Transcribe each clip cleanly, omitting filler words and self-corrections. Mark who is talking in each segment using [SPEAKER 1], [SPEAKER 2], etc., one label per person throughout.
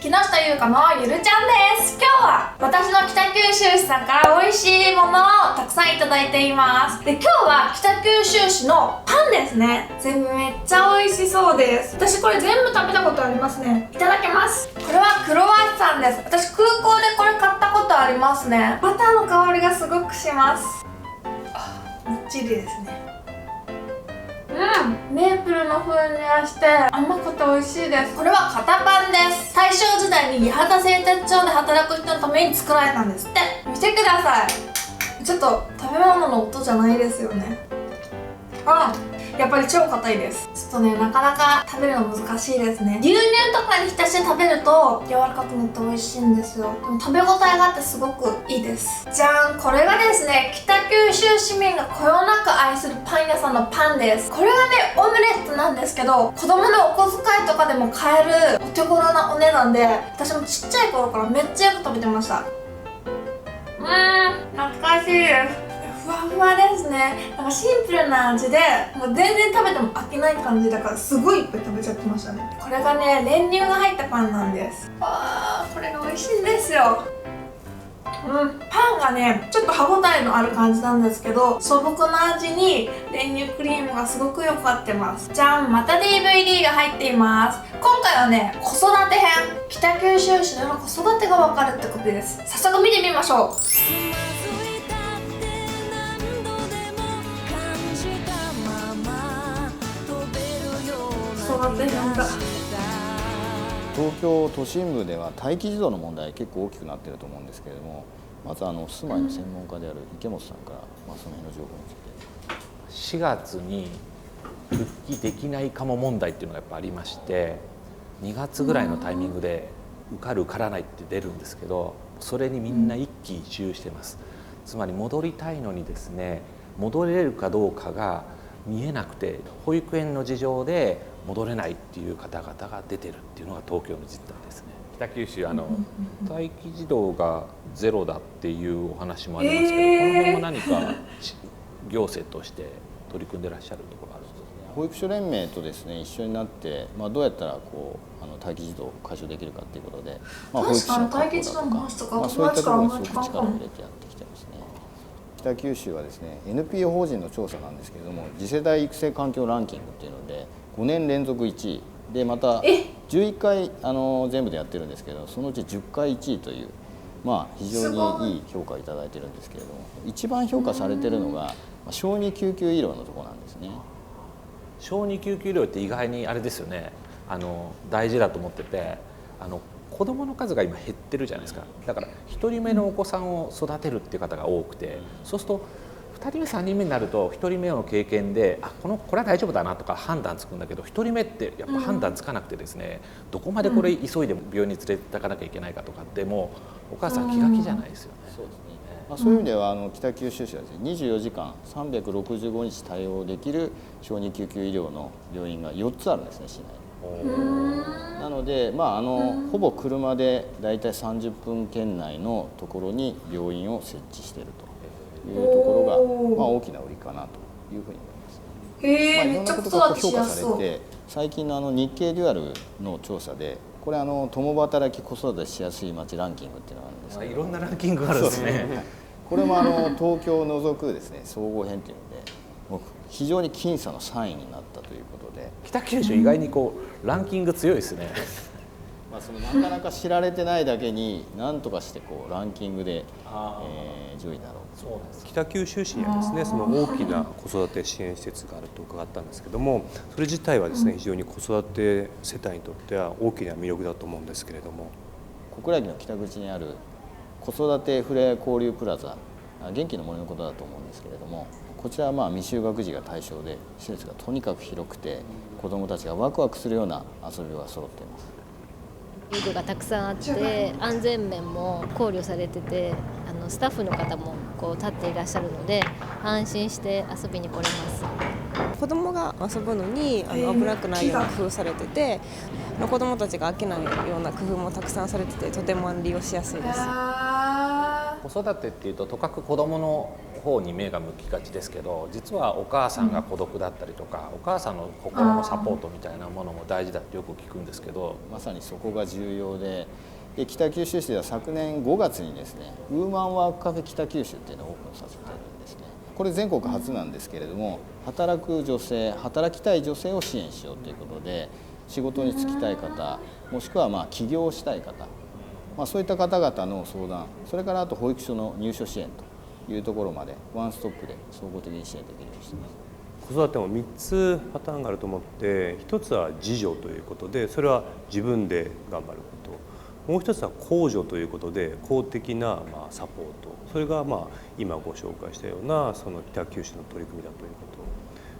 [SPEAKER 1] 木下優香のゆるちゃんです。今日は私の北九州市さんから美味しいものをたくさんいただいています。で、今日は北九州市のパンですね。全部めっちゃ美味しそうです。私これ全部食べたことありますね。いただきます。これはクロワッサンです。私空港でこれ買ったことありますね。バターの香りがすごくします。もっちりですね。メープルの風味がして甘くて美味しいです。これは肩パンです。大正時代に八幡製鉄所で働く人のために作られたんですって。見てください。ちょっと食べ物の音じゃないですよね。やっぱり超硬いです。ちょっとね、なかなか食べるの難しいですね。牛乳とかに浸して食べると柔らかくなって美味しいんですよ。でも食べ応えがあってすごくいいです。じゃーん、これがですね、北九州市民がこよなく愛するパン屋さんのパンです。これがね、オムレットなんですけど、子供のお小遣いとかでも買えるお手頃なお値段で、私もちっちゃい頃からめっちゃよく食べてました。懐かしいです。ふわふわですね。なんかシンプルな味で、もう全然食べても飽きない感じだから、すごいいっぱい食べちゃってましたね。これがね、練乳が入ったパンなんです。これが美味しいんですよ。パンがね、ちょっと歯ごたえのある感じなんですけど、素朴な味に練乳クリームがすごくよく合ってます。じゃん、また DVD が入っています。今回はね、子育て編。北九州市での子育てがわかるってことです。早速見てみましょう。
[SPEAKER 2] 東京都心部では待機児童の問題結構大きくなっていると思うんですけれども、まず住まいの専門家である池本さんから、その辺の情報について。
[SPEAKER 3] 4月に復帰できないかも問題っていうのがやっぱありまして、2月ぐらいのタイミングで受かる受からないって出るんですけど、それにみんな一喜一憂してます。つまり戻りたいのにですね、戻れるかどうかが見えなくて、保育園の事情で戻れないっていう方々が出てるっていうのが東京の実態ですね。北九州待機児童がゼロだっていうお話もありますけど、この辺も何か行政として取り組んでらっしゃるところあるんですね。
[SPEAKER 2] 保育所連盟とですね、一緒になって、どうやったら待機児童を解消できるかっていうことで、保育士の確保だとか、そういったところにすごく力を入れてやってきてますね。北九州はですね、 NPO 法人の調査なんですけれども、次世代育成環境ランキングっていうので5年連続1位で、また11回全部でやってるんですけど、そのうち10回1位という、非常にいい評価をいただいてるんですけれども、一番評価されてるのが小児救急医療のところなんですね。
[SPEAKER 3] 小児救急医療って意外にあれですよね、大事だと思ってて、子どもの数が今減ってるじゃないですか。だから1人目のお子さんを育てるっていう方が多くて、そうすると2人目3人目になると1人目の経験でこれは大丈夫だなとか判断つくんだけど、1人目ってやっぱ判断つかなくてですね、どこまでこれ急いで病院に連れて行かなきゃいけないかとかってもうお母さん気が気じゃないですよね。
[SPEAKER 2] そうですね。そういう意味では北九州市はですね、24時間365日対応できる小児救急医療の病院が4つあるんですね、市内に。なので、ほぼ車でだいたい30分圏内のところに病院を設置しているというところが、大きな売りかなというふうに思います。いろんなことが評価されて、最近の日経デュアルの調査で、これ共働き子育てしやすい街ランキングっていうのがあるんですけど、
[SPEAKER 3] いろんなランキングがあるんですね。
[SPEAKER 2] これも東京を除くですね、総合編っていうのでもう非常に僅差の3位になったということで、
[SPEAKER 3] 北九州意外にランキング強いですね。
[SPEAKER 2] なかなか知られてないだけに、なんとかしてランキングで、上位になろう。
[SPEAKER 4] 北九州市にはですね、その大きな子育て支援施設があると伺ったんですけども、それ自体はですね、非常に子育て世帯にとっては大きな魅力だと思うんですけれども、
[SPEAKER 2] 小倉駅の北口にある子育てふれあい交流プラザ、元気の森のことだと思うんですけれども、こちらは未就学児が対象で、施設がとにかく広くて、子どもたちがワクワクするような遊びが揃っています。
[SPEAKER 5] 遊具がたくさんあって、安全面も考慮されてて、スタッフの方も立っていらっしゃるので、安心して遊びに来れます。
[SPEAKER 6] 子どもが遊ぶのに危なくないような工夫されてて、子どもたちが飽きないような工夫もたくさんされてて、とても利用しやすいです。
[SPEAKER 3] 子育てっていうととかく子どもの方に目が向きがちですけど、実はお母さんが孤独だったりとか、お母さんの心のサポートみたいなものも大事だってよく聞くんですけど、
[SPEAKER 2] まさにそこが重要で、北九州市では昨年5月にですねウーマンワークカフェ北九州っていうのをオープンさせてるんですね。これ全国初なんですけれども、働く女性、働きたい女性を支援しようということで、仕事に就きたい方、もしくは起業したい方、そういった方々の相談、それからあと保育所の入所支援というところまでワンストップで総合的に支援できるようにしています。
[SPEAKER 4] 子育ても3つパターンがあると思って、1つは自助ということで、それは自分で頑張ること、もう1つは公助ということで公的なサポート、それが今ご紹介したようなその北九州の取り組みだというこ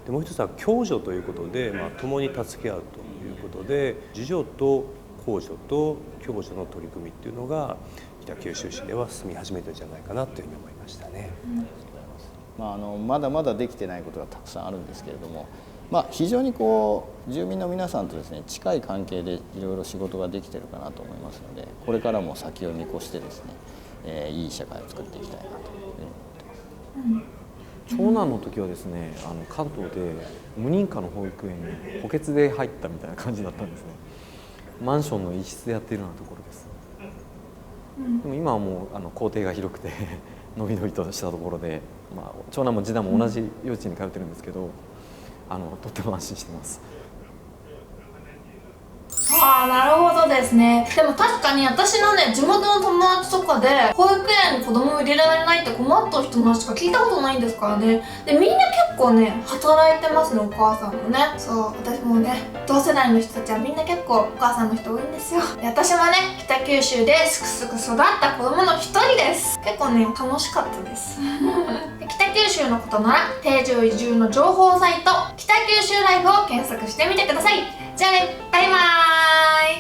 [SPEAKER 4] とで、もう1つは共助ということで、共に助け合うということで、自助と公助と共助の取り組みっていうのが北九州市では進み始めてるんじゃないかなというふうに思いましたね。
[SPEAKER 2] まだまだできてないことがたくさんあるんですけれども、非常に住民の皆さんとですね近い関係でいろいろ仕事ができてるかなと思いますので、これからも先を見越してですね、いい社会を作っていきたいなというふうに思ってます。
[SPEAKER 7] 長男の時はですね関東で無認可の保育園に補欠で入ったみたいな感じだったんですね。マンションの一室でやっているようなところです。でも今はもう校庭が広くてのびのびとしたところで、長男も次男も同じ幼稚園に通ってるんですけど、とっても安心してます。
[SPEAKER 1] なるほどですね。でも確かに私のね地元の友達とかで保育園に子供を入れられないって困った人の話しか聞いたことないんですからね。でみんな結構ね働いてますね、お母さんもね。そう私もね同世代の人たちはみんな結構お母さんの人多いんですよ。で私もね北九州ですくすく育った子供の一人です。結構ね楽しかったですで北九州のことなら定住移住の情報サイト北九州ライフを検索してみてください。じゃあね、バイバーイ。